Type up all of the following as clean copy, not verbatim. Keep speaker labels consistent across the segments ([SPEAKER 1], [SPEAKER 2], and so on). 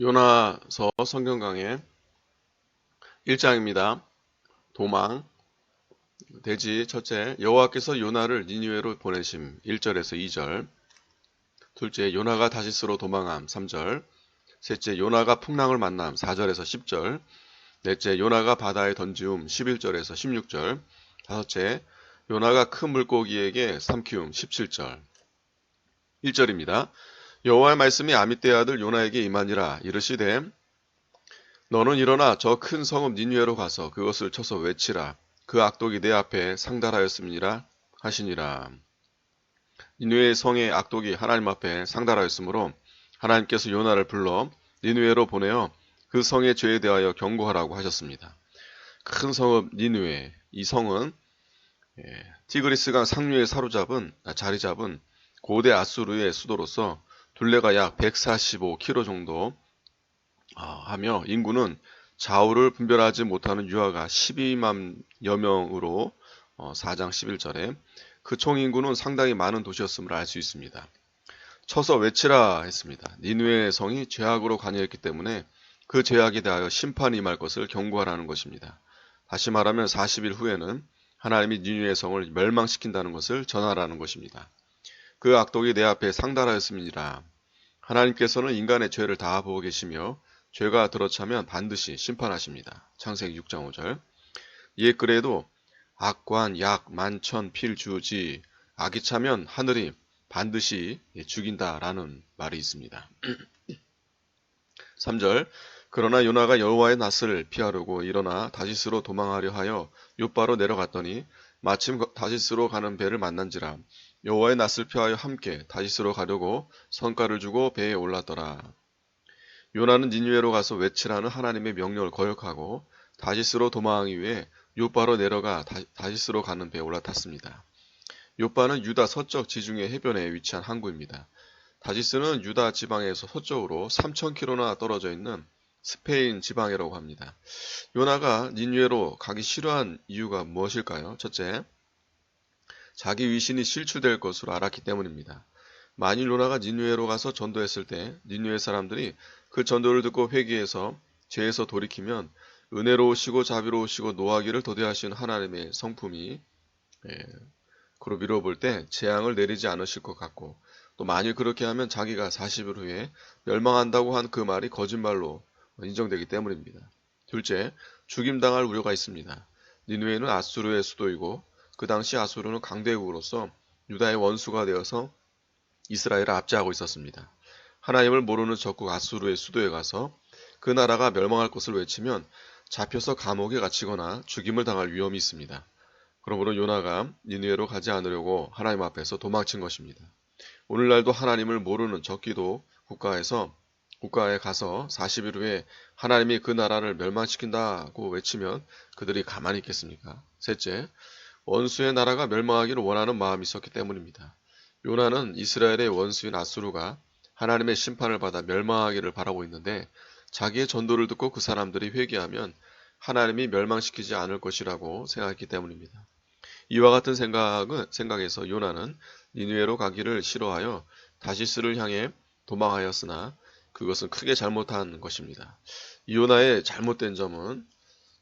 [SPEAKER 1] 요나서 성경 강의 1장입니다. 도망. 대지 첫째, 여호와께서 요나를 니느웨로 보내심 1절에서 2절. 둘째, 요나가 다시스로 도망함 3절. 셋째, 요나가 풍랑을 만남 4절에서 10절. 넷째, 요나가 바다에 던지움 11절에서 16절. 다섯째, 요나가 큰 물고기에게 삼키움 17절. 1절입니다. 여호와의 말씀이 아미떼 아들 요나에게 임하니라. 이르시되 너는 일어나 저 큰 성읍 니느웨로 가서 그것을 쳐서 외치라. 그 악독이 내 앞에 상달하였음이니라 하시니라. 니느웨 성의 악독이 하나님 앞에 상달하였으므로 하나님께서 요나를 불러 니느웨로 보내어 그 성의 죄에 대하여 경고하라고 하셨습니다. 큰 성읍 니느웨, 이 성은 티그리스강 상류에 자리 잡은 고대 아수르의 수도로서 둘레가 약 145km 정도 하며 인구는 좌우를 분별하지 못하는 유아가 12만여 명으로 4장 11절에 그 총 인구는 상당히 많은 도시였음을 알 수 있습니다. 쳐서 외치라 했습니다. 니느웨 성이 죄악으로 관여했기 때문에 그 죄악에 대하여 심판이 임할 것을 경고하라는 것입니다. 다시 말하면 40일 후에는 하나님이 니느웨 성을 멸망시킨다는 것을 전하라는 것입니다. 그 악독이 내 앞에 상달하였음이니라. 하나님께서는 인간의 죄를 다 보고 계시며 죄가 들어차면 반드시 심판하십니다. 창세기 6장 5절. 이에 그래도 악관, 약, 만천, 필, 주지, 악이 차면 하늘이 반드시 죽인다라는 말이 있습니다. 3절. 그러나 요나가 여호와의 낯을 피하려고 일어나 다시스로 도망하려 하여 욥바로 내려갔더니 마침 다시스로 가는 배를 만난지라. 여호와의 낯을 피하여 함께 다시스로 가려고 성과를 주고 배에 올랐더라. 요나는 니느웨로 가서 외치라는 하나님의 명령을 거역하고 다시스로 도망하기 위해 욥바로 내려가 다시스로 가는 배에 올라탔습니다. 욥바는 유다 서쪽 지중해 해변에 위치한 항구입니다. 다시스는 유다 지방에서 서쪽으로 3000km나 떨어져 있는 스페인 지방이라고 합니다. 요나가 니느웨로 가기 싫어한 이유가 무엇일까요? 첫째, 자기 위신이 실추될 것으로 알았기 때문입니다. 만일 요나가 니느웨로 가서 전도했을 때 니느웨 사람들이 그 전도를 듣고 회개해서 죄에서 돌이키면 은혜로우시고 자비로우시고 노하기를 더디하신 하나님의 성품이 그로 미뤄볼 때 재앙을 내리지 않으실 것 같고, 또 만일 그렇게 하면 자기가 40일 후에 멸망한다고 한 그 말이 거짓말로 인정되기 때문입니다. 둘째, 죽임당할 우려가 있습니다. 니느웨는 아수르의 수도이고 그 당시 아수르는 강대국으로서 유다의 원수가 되어서 이스라엘을 압제하고 있었습니다. 하나님을 모르는 적국 아수르의 수도에 가서 그 나라가 멸망할 것을 외치면 잡혀서 감옥에 갇히거나 죽임을 당할 위험이 있습니다. 그러므로 요나가 니느웨로 가지 않으려고 하나님 앞에서 도망친 것입니다. 오늘날도 하나님을 모르는 적기도 국가에 가서 40일 후에 하나님이 그 나라를 멸망시킨다고 외치면 그들이 가만히 있겠습니까? 셋째, 원수의 나라가 멸망하기를 원하는 마음이 있었기 때문입니다. 요나는 이스라엘의 원수인 아수르가 하나님의 심판을 받아 멸망하기를 바라고 있는데 자기의 전도를 듣고 그 사람들이 회개하면 하나님이 멸망시키지 않을 것이라고 생각했기 때문입니다. 이와 같은 생각에서 요나는 니느웨로 가기를 싫어하여 다시스를 향해 도망하였으나 그것은 크게 잘못한 것입니다. 이 요나의 잘못된 점은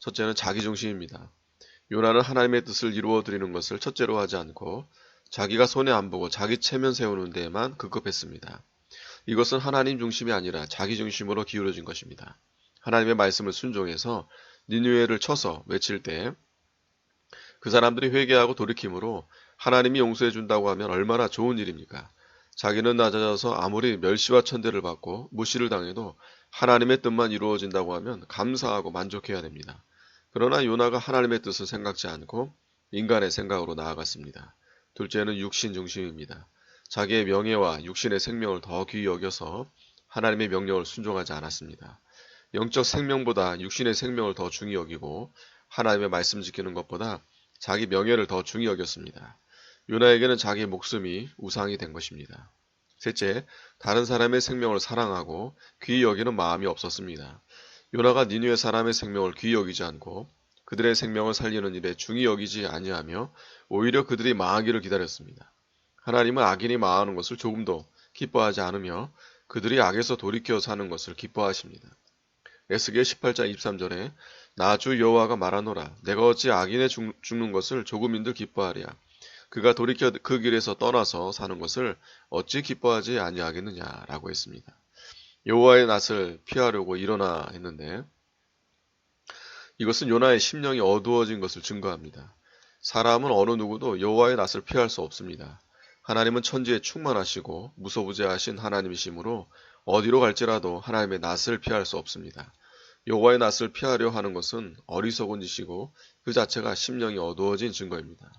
[SPEAKER 1] 첫째는 자기중심입니다. 요나는 하나님의 뜻을 이루어드리는 것을 첫째로 하지 않고 자기가 손해 안 보고 자기 체면 세우는 데에만 급급했습니다. 이것은 하나님 중심이 아니라 자기 중심으로 기울어진 것입니다. 하나님의 말씀을 순종해서 니느웨를 쳐서 외칠 때 그 사람들이 회개하고 돌이킴으로 하나님이 용서해 준다고 하면 얼마나 좋은 일입니까? 자기는 낮아져서 아무리 멸시와 천대를 받고 무시를 당해도 하나님의 뜻만 이루어진다고 하면 감사하고 만족해야 됩니다. 그러나 요나가 하나님의 뜻을 생각지 않고 인간의 생각으로 나아갔습니다. 둘째는 육신 중심입니다. 자기의 명예와 육신의 생명을 더 귀히 여겨서 하나님의 명령을 순종하지 않았습니다. 영적 생명보다 육신의 생명을 더 중히 여기고 하나님의 말씀 지키는 것보다 자기 명예를 더 중히 여겼습니다. 요나에게는 자기 목숨이 우상이 된 것입니다. 셋째, 다른 사람의 생명을 사랑하고 귀히 여기는 마음이 없었습니다. 요나가 니느웨 사람의 생명을 귀히 여기지 않고 그들의 생명을 살리는 일에 중히 여기지 아니하며 오히려 그들이 망하기를 기다렸습니다. 하나님은 악인이 망하는 것을 조금도 기뻐하지 않으며 그들이 악에서 돌이켜 사는 것을 기뻐하십니다. 에스겔 18장 23절에 나 주 여호와가 말하노라 내가 어찌 악인의 죽는 것을 조금인들 기뻐하랴 그가 돌이켜 그 길에서 떠나서 사는 것을 어찌 기뻐하지 아니하겠느냐라고 했습니다. 여호와의 낯을 피하려고 일어나 했는데 이것은 요나의 심령이 어두워진 것을 증거합니다. 사람은 어느 누구도 여호와의 낯을 피할 수 없습니다. 하나님은 천지에 충만하시고 무소부재하신 하나님이시므로 어디로 갈지라도 하나님의 낯을 피할 수 없습니다. 여호와의 낯을 피하려 하는 것은 어리석은 짓이고 그 자체가 심령이 어두워진 증거입니다.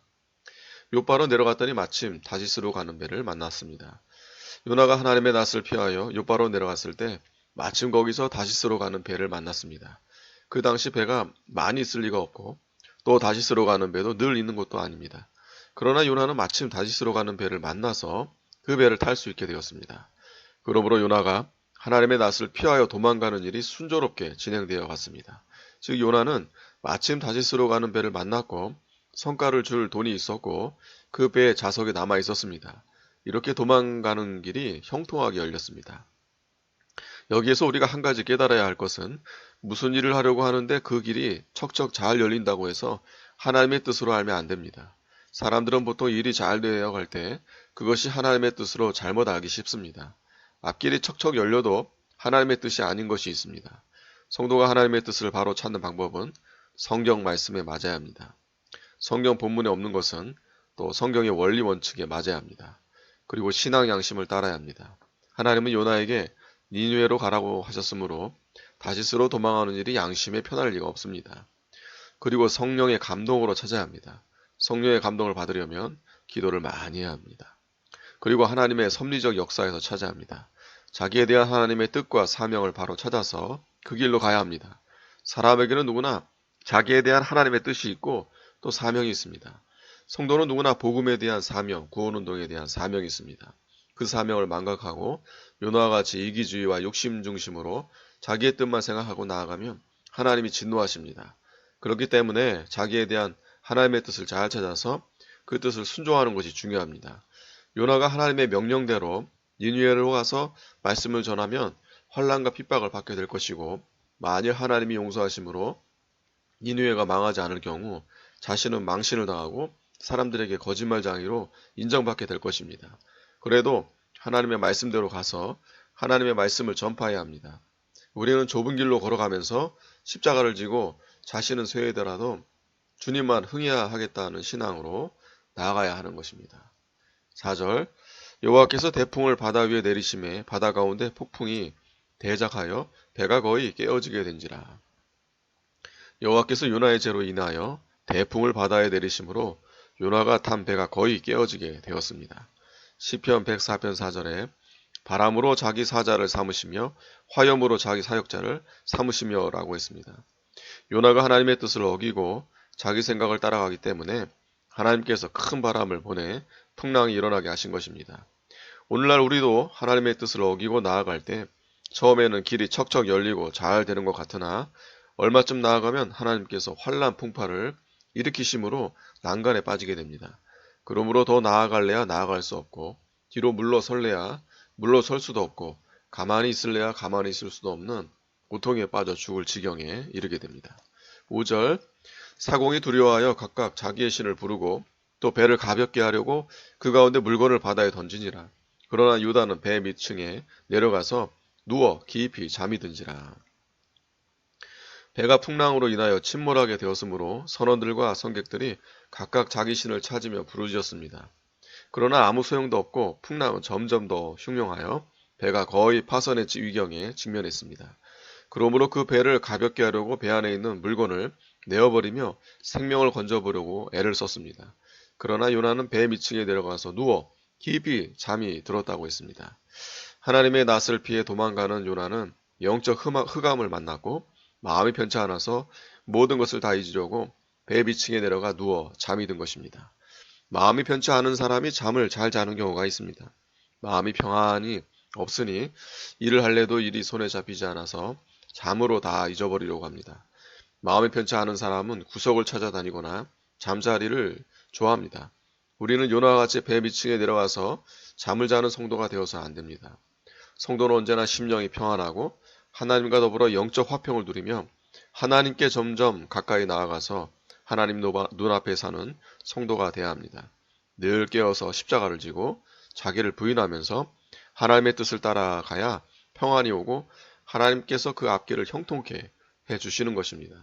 [SPEAKER 1] 욥바로 내려갔더니 마침 다시스로 가는 배를 만났습니다. 요나가 하나님의 낯을 피하여 욥바로 내려갔을 때 마침 거기서 다시스로 가는 배를 만났습니다. 그 당시 배가 많이 있을 리가 없고 또 다시스로 가는 배도 늘 있는 것도 아닙니다. 그러나 요나는 마침 다시스로 가는 배를 만나서 그 배를 탈 수 있게 되었습니다. 그러므로 요나가 하나님의 낯을 피하여 도망가는 일이 순조롭게 진행되어 갔습니다. 즉 요나는 마침 다시스로 가는 배를 만났고 성과를 줄 돈이 있었고 그 배의 좌석에 남아 있었습니다. 이렇게 도망가는 길이 형통하게 열렸습니다. 여기에서 우리가 한 가지 깨달아야 할 것은 무슨 일을 하려고 하는데 그 길이 척척 잘 열린다고 해서 하나님의 뜻으로 알면 안 됩니다. 사람들은 보통 일이 잘 되어 갈 때 그것이 하나님의 뜻으로 잘못 알기 쉽습니다. 앞길이 척척 열려도 하나님의 뜻이 아닌 것이 있습니다. 성도가 하나님의 뜻을 바로 찾는 방법은 성경 말씀에 맞아야 합니다. 성경 본문에 없는 것은 또 성경의 원리 원칙에 맞아야 합니다. 그리고 신앙 양심을 따라야 합니다. 하나님은 요나에게 니느웨로 가라고 하셨으므로 다시스로 도망하는 일이 양심에 편할 리가 없습니다. 그리고 성령의 감동으로 찾아야 합니다. 성령의 감동을 받으려면 기도를 많이 해야 합니다. 그리고 하나님의 섭리적 역사에서 찾아야 합니다. 자기에 대한 하나님의 뜻과 사명을 바로 찾아서 그 길로 가야 합니다. 사람에게는 누구나 자기에 대한 하나님의 뜻이 있고 또 사명이 있습니다. 성도는 누구나 복음에 대한 사명, 구원운동에 대한 사명이 있습니다. 그 사명을 망각하고 요나와 같이 이기주의와 욕심 중심으로 자기의 뜻만 생각하고 나아가면 하나님이 진노하십니다. 그렇기 때문에 자기에 대한 하나님의 뜻을 잘 찾아서 그 뜻을 순종하는 것이 중요합니다. 요나가 하나님의 명령대로 니느웨로 가서 말씀을 전하면 환난과 핍박을 받게 될 것이고 만일 하나님이 용서하심으로 니느웨가 망하지 않을 경우 자신은 망신을 당하고 사람들에게 거짓말장이로 인정받게 될 것입니다. 그래도 하나님의 말씀대로 가서 하나님의 말씀을 전파해야 합니다. 우리는 좁은 길로 걸어가면서 십자가를 지고 자신은 쇠해더라도 주님만 흥해야 하겠다는 신앙으로 나아가야 하는 것입니다. 4절 여호와께서 대풍을 바다 위에 내리심에 바다 가운데 폭풍이 대작하여 배가 거의 깨어지게 된지라. 여호와께서 요나의 죄로 인하여 대풍을 바다에 내리심으로 요나가 탄 배가 거의 깨어지게 되었습니다. 시편 104편 4절에 바람으로 자기 사자를 삼으시며 화염으로 자기 사역자를 삼으시며 라고 했습니다. 요나가 하나님의 뜻을 어기고 자기 생각을 따라가기 때문에 하나님께서 큰 바람을 보내 풍랑이 일어나게 하신 것입니다. 오늘날 우리도 하나님의 뜻을 어기고 나아갈 때 처음에는 길이 척척 열리고 잘 되는 것 같으나 얼마쯤 나아가면 하나님께서 환난 풍파를 일으키심으로 난간에 빠지게 됩니다. 그러므로 더 나아갈래야 나아갈 수 없고 뒤로 물러설래야 물러설 수도 없고 가만히 있을래야 가만히 있을 수도 없는 고통에 빠져 죽을 지경에 이르게 됩니다. 5절 사공이 두려워하여 각각 자기의 신을 부르고 또 배를 가볍게 하려고 그 가운데 물건을 바다에 던지니라. 그러나 유다는 배 밑층에 내려가서 누워 깊이 잠이 든지라. 배가 풍랑으로 인하여 침몰하게 되었으므로 선원들과 선객들이 각각 자기 신을 찾으며 부르짖었습니다. 그러나 아무 소용도 없고 풍랑은 점점 더 흉흉하여 배가 거의 파선의 위경에 직면했습니다. 그러므로 그 배를 가볍게 하려고 배 안에 있는 물건을 내어버리며 생명을 건져보려고 애를 썼습니다. 그러나 요나는 배 밑층에 내려가서 누워 깊이 잠이 들었다고 했습니다. 하나님의 낯을 피해 도망가는 요나는 영적 흑암을 만났고 마음이 편치 않아서 모든 것을 다 잊으려고 배 밑층에 내려가 누워 잠이 든 것입니다. 마음이 편치 않은 사람이 잠을 잘 자는 경우가 있습니다. 마음이 평안이 없으니 일을 할래도 일이 손에 잡히지 않아서 잠으로 다 잊어버리려고 합니다. 마음이 편치 않은 사람은 구석을 찾아다니거나 잠자리를 좋아합니다. 우리는 요나와 같이 배 밑층에 내려가서 잠을 자는 성도가 되어서 안 됩니다. 성도는 언제나 심령이 평안하고 하나님과 더불어 영적 화평을 누리며 하나님께 점점 가까이 나아가서 하나님 눈앞에 사는 성도가 되어야 합니다. 늘 깨어서 십자가를 지고 자기를 부인하면서 하나님의 뜻을 따라가야 평안이 오고 하나님께서 그 앞길을 형통케 해주시는 것입니다.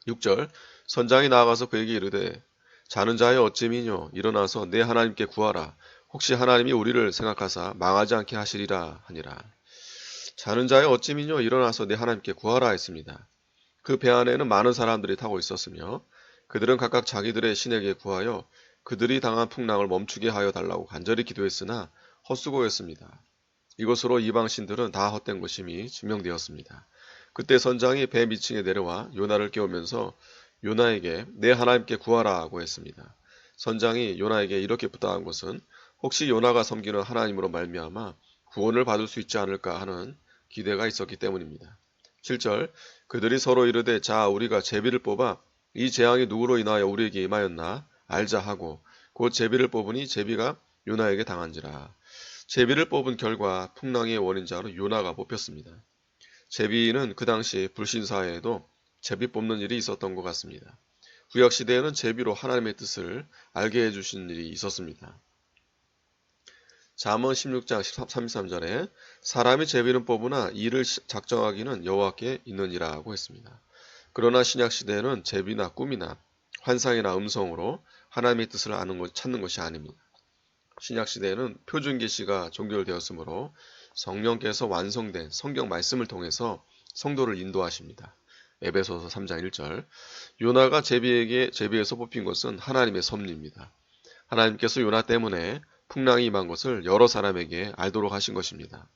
[SPEAKER 1] 6절 선장이 나아가서 그에게 이르되 자는 자여 어찌미뇨 일어나서 내 하나님께 구하라. 혹시 하나님이 우리를 생각하사 망하지 않게 하시리라 하니라. 자는 자여 어찌미뇨 일어나서 내 하나님께 구하라 했습니다. 그 배 안에는 많은 사람들이 타고 있었으며 그들은 각각 자기들의 신에게 구하여 그들이 당한 풍랑을 멈추게 하여 달라고 간절히 기도했으나 헛수고였습니다. 이것으로 이방 신들은 다 헛된 것임이 증명되었습니다. 그때 선장이 배 밑층에 내려와 요나를 깨우면서 요나에게 내 하나님께 구하라고 했습니다. 선장이 요나에게 이렇게 부탁한 것은 혹시 요나가 섬기는 하나님으로 말미암아 구원을 받을 수 있지 않을까 하는 기대가 있었기 때문입니다. 7절 그들이 서로 이르되 자 우리가 제비를 뽑아 이 재앙이 누구로 인하여 우리에게 임하였나 알자 하고 곧 제비를 뽑으니 제비가 요나에게 당한지라. 제비를 뽑은 결과 풍랑의 원인자로 요나가 뽑혔습니다. 제비는 그 당시 불신사회에도 제비 뽑는 일이 있었던 것 같습니다. 구약시대에는 제비로 하나님의 뜻을 알게 해주신 일이 있었습니다. 잠언 16장 33절에 사람이 제비는 뽑으나 이를 작정하기는 여호와께 있느니라고 했습니다. 그러나 신약시대에는 제비나 꿈이나 환상이나 음성으로 하나님의 뜻을 찾는 것이 아닙니다. 신약시대에는 표준계시가 종결되었으므로 성령께서 완성된 성경 말씀을 통해서 성도를 인도하십니다. 에베소서 3장 1절 요나가 제비에서 뽑힌 것은 하나님의 섭리입니다. 하나님께서 요나 때문에 풍랑이 임한 것을 여러 사람에게 알도록 하신 것입니다.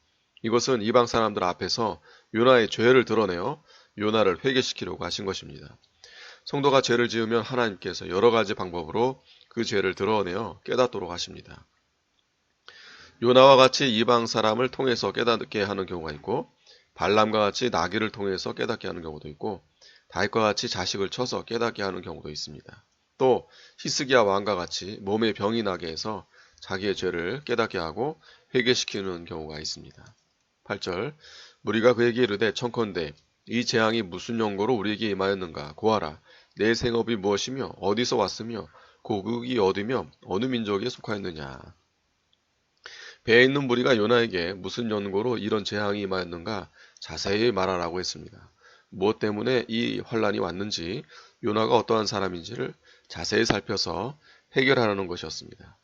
[SPEAKER 1] 이것은 이방 사람들 앞에서 요나의 죄를 드러내어 요나를 회개시키려고 하신 것입니다. 성도가 죄를 지으면 하나님께서 여러 가지 방법으로 그 죄를 드러내어 깨닫도록 하십니다. 요나와 같이 이방 사람을 통해서 깨닫게 하는 경우가 있고 발람과 같이 나귀를 통해서 깨닫게 하는 경우도 있고 다윗과 같이 자식을 쳐서 깨닫게 하는 경우도 있습니다. 또 히스기야 왕과 같이 몸에 병이 나게 해서 자기의 죄를 깨닫게 하고 회개시키는 경우가 있습니다. 8절 무리가 그에게 이르되 청컨대 이 재앙이 무슨 연고로 우리에게 임하였는가 고하라. 내 생업이 무엇이며 어디서 왔으며 고국이 어디며 어느 민족에 속하였느냐. 배에 있는 무리가 요나에게 무슨 연고로 이런 재앙이 임하였는가 자세히 말하라고 했습니다. 무엇 때문에 이 환란이 왔는지 요나가 어떠한 사람인지를 자세히 살펴서 해결하라는 것이었습니다.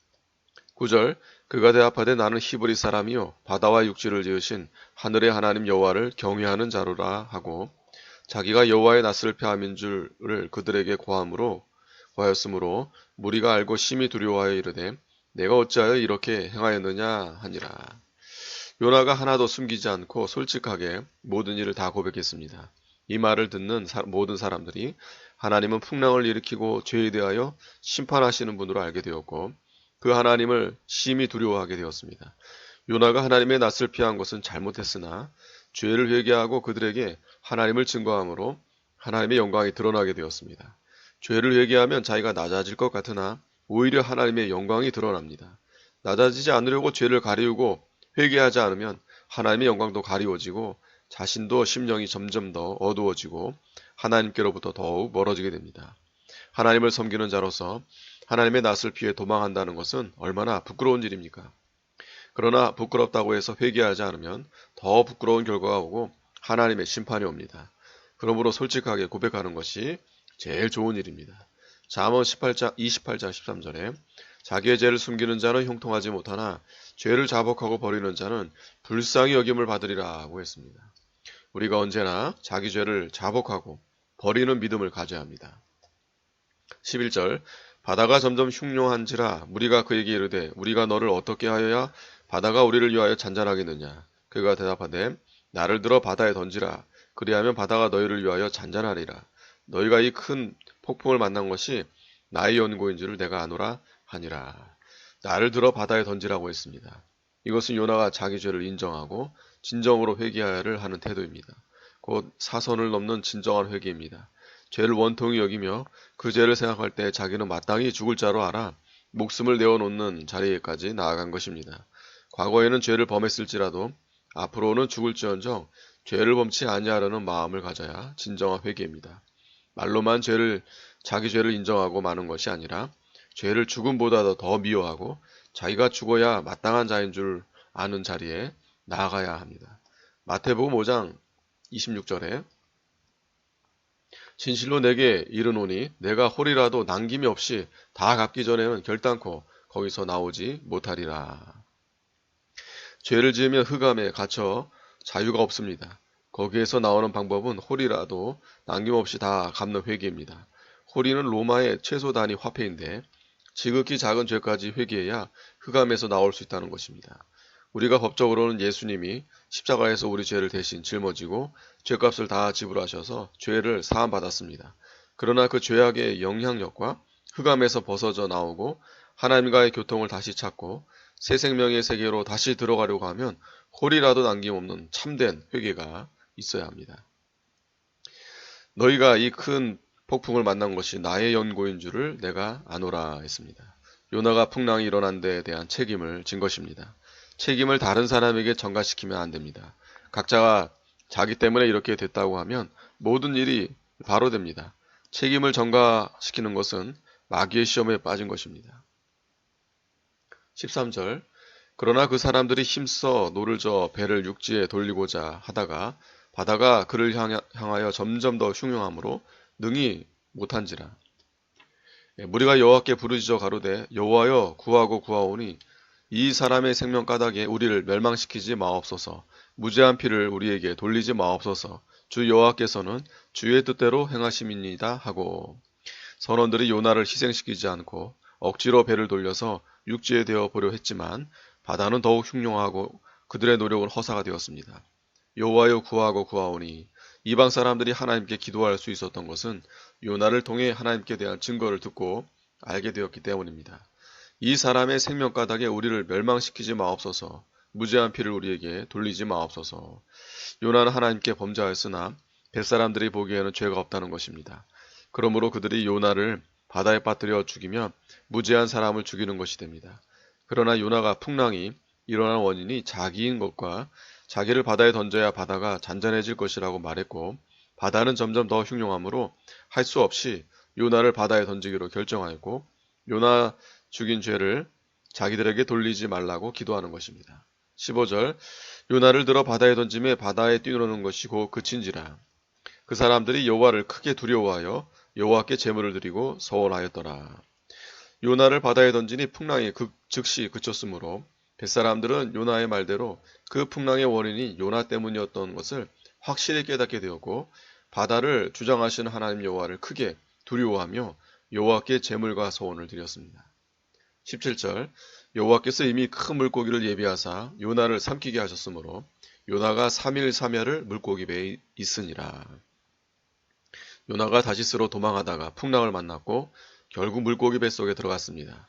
[SPEAKER 1] 9절 그가 대답하되 나는 히브리 사람이요 바다와 육지를 지으신 하늘의 하나님 여호와를 경외하는 자로라 하고 자기가 여호와의 낯을 펴함인 줄을 그들에게 고하였으므로 무리가 알고 심히 두려워하여 이르되 내가 어찌하여 이렇게 행하였느냐 하니라. 요나가 하나도 숨기지 않고 솔직하게 모든 일을 다 고백했습니다. 이 말을 듣는 모든 사람들이 하나님은 풍랑을 일으키고 죄에 대하여 심판하시는 분으로 알게 되었고 그 하나님을 심히 두려워하게 되었습니다. 요나가 하나님의 낯을 피한 것은 잘못했으나 죄를 회개하고 그들에게 하나님을 증거함으로 하나님의 영광이 드러나게 되었습니다. 죄를 회개하면 자기가 낮아질 것 같으나 오히려 하나님의 영광이 드러납니다. 낮아지지 않으려고 죄를 가리우고 회개하지 않으면 하나님의 영광도 가리워지고 자신도 심령이 점점 더 어두워지고 하나님께로부터 더욱 멀어지게 됩니다. 하나님을 섬기는 자로서 하나님의 낯을 피해 도망한다는 것은 얼마나 부끄러운 일입니까? 그러나 부끄럽다고 해서 회개하지 않으면 더 부끄러운 결과가 오고 하나님의 심판이 옵니다. 그러므로 솔직하게 고백하는 것이 제일 좋은 일입니다. 잠언 28장 13절에 자기의 죄를 숨기는 자는 형통하지 못하나 죄를 자복하고 버리는 자는 불쌍히 여김을 받으리라고 했습니다. 우리가 언제나 자기 죄를 자복하고 버리는 믿음을 가져야 합니다. 11절 바다가 점점 흉룡한지라 무리가 그에게 이르되 우리가 너를 어떻게 하여야 바다가 우리를 위하여 잔잔하겠느냐. 그가 대답하되 나를 들어 바다에 던지라. 그리하면 바다가 너희를 위하여 잔잔하리라. 너희가 이 큰 폭풍을 만난 것이 나의 연고인 줄을 내가 아노라 하니라. 나를 들어 바다에 던지라고 했습니다. 이것은 요나가 자기 죄를 인정하고 진정으로 회개하여야 하는 태도입니다. 곧 사선을 넘는 진정한 회개입니다. 죄를 원통히 여기며 그 죄를 생각할 때 자기는 마땅히 죽을 자로 알아 목숨을 내어놓는 자리에까지 나아간 것입니다. 과거에는 죄를 범했을지라도 앞으로는 죽을지언정 죄를 범치 아니하려는 마음을 가져야 진정한 회개입니다. 말로만 자기 죄를 인정하고 마는 것이 아니라 죄를 죽음보다도 더 미워하고 자기가 죽어야 마땅한 자인 줄 아는 자리에 나아가야 합니다. 마태복음 5장 26절에 진실로 내게 이르노니 내가 홀이라도 남김이 없이 다 갚기 전에는 결단코 거기서 나오지 못하리라. 죄를 지으면 흑암에 갇혀 자유가 없습니다. 거기에서 나오는 방법은 홀이라도 남김없이 다 갚는 회개입니다. 홀이는 로마의 최소 단위 화폐인데 지극히 작은 죄까지 회개해야 흑암에서 나올 수 있다는 것입니다. 우리가 법적으로는 예수님이 십자가에서 우리 죄를 대신 짊어지고 죄값을 다 지불하셔서 죄를 사함받았습니다. 그러나 그 죄악의 영향력과 흑암에서 벗어져 나오고 하나님과의 교통을 다시 찾고 새 생명의 세계로 다시 들어가려고 하면 홀이라도 남김없는 참된 회개가 있어야 합니다. 너희가 이 큰 폭풍을 만난 것이 나의 연고인 줄을 내가 아노라 했습니다. 요나가 풍랑이 일어난 데에 대한 책임을 진 것입니다. 책임을 다른 사람에게 전가시키면 안 됩니다. 각자가 자기 때문에 이렇게 됐다고 하면 모든 일이 바로 됩니다. 책임을 전가시키는 것은 마귀의 시험에 빠진 것입니다. 13절 그러나 그 사람들이 힘써 노를 저어 배를 육지에 돌리고자 하다가 바다가 그를 향하여 점점 더 흉흉함으로 능히 못한지라. 무리가 여호와께 부르짖어 가로되 여호와여 구하고 구하오니 이 사람의 생명 까닭에 우리를 멸망시키지 마옵소서. 무죄한 피를 우리에게 돌리지 마옵소서. 주 여호와께서는 주의 뜻대로 행하심이니이다 하고 선원들이 요나를 희생시키지 않고 억지로 배를 돌려서 육지에 대어 보려 했지만 바다는 더욱 흉흉하고 그들의 노력은 허사가 되었습니다. 여호와여 구하고 구하오니 이방 사람들이 하나님께 기도할 수 있었던 것은 요나를 통해 하나님께 대한 증거를 듣고 알게 되었기 때문입니다. 이 사람의 생명 까닭에 우리를 멸망시키지 마옵소서. 무죄한 피를 우리에게 돌리지 마옵소서. 요나는 하나님께 범죄하였으나 뱃사람들이 보기에는 죄가 없다는 것입니다. 그러므로 그들이 요나를 바다에 빠뜨려 죽이면 무죄한 사람을 죽이는 것이 됩니다. 그러나 요나가 풍랑이 일어난 원인이 자기인 것과 자기를 바다에 던져야 바다가 잔잔해질 것이라고 말했고 바다는 점점 더 흉흉하므로 할 수 없이 요나를 바다에 던지기로 결정하였고 요나 죽인 죄를 자기들에게 돌리지 말라고 기도하는 것입니다. 15절 요나를 들어 바다에 던짐에 바다에 뛰노는 것이 곧 그친지라. 그 사람들이 여호와를 크게 두려워하여 여호와께 제물을 드리고 서원하였더라. 요나를 바다에 던지니 풍랑이 즉시 그쳤으므로 뱃사람들은 요나의 말대로 그 풍랑의 원인이 요나 때문이었던 것을 확실히 깨닫게 되었고 바다를 주장하시는 하나님 여호와를 크게 두려워하며 여호와께 제물과 서원을 드렸습니다. 17절 여호와께서 이미 큰 물고기를 예비하사 요나를 삼키게 하셨으므로 요나가 3일 3야를 물고기 배에 있으니라. 요나가 다시스로 도망하다가 풍랑을 만났고 결국 물고기 뱃속에 들어갔습니다.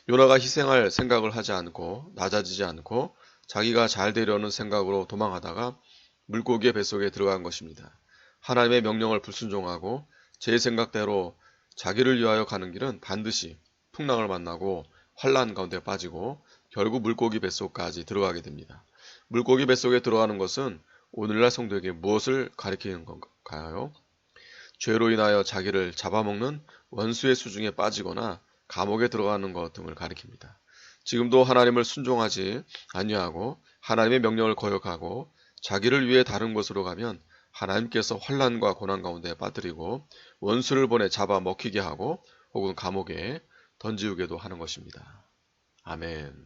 [SPEAKER 1] 요나가 희생할 생각을 하지 않고 낮아지지 않고 자기가 잘 되려는 생각으로 도망하다가 물고기의 뱃속에 들어간 것입니다. 하나님의 명령을 불순종하고 제 생각대로 자기를 위하여 가는 길은 반드시 풍랑을 만나고 환난 가운데 빠지고 결국 물고기 뱃속까지 들어가게 됩니다. 물고기 뱃속에 들어가는 것은 오늘날 성도에게 무엇을 가리키는 건가요? 죄로 인하여 자기를 잡아먹는 원수의 수중에 빠지거나 감옥에 들어가는 것 등을 가리킵니다. 지금도 하나님을 순종하지 아니하고 하나님의 명령을 거역하고 자기를 위해 다른 곳으로 가면 하나님께서 환난과 고난 가운데 빠뜨리고 원수를 보내 잡아먹히게 하고 혹은 감옥에 던지우게도 하는 것입니다. 아멘.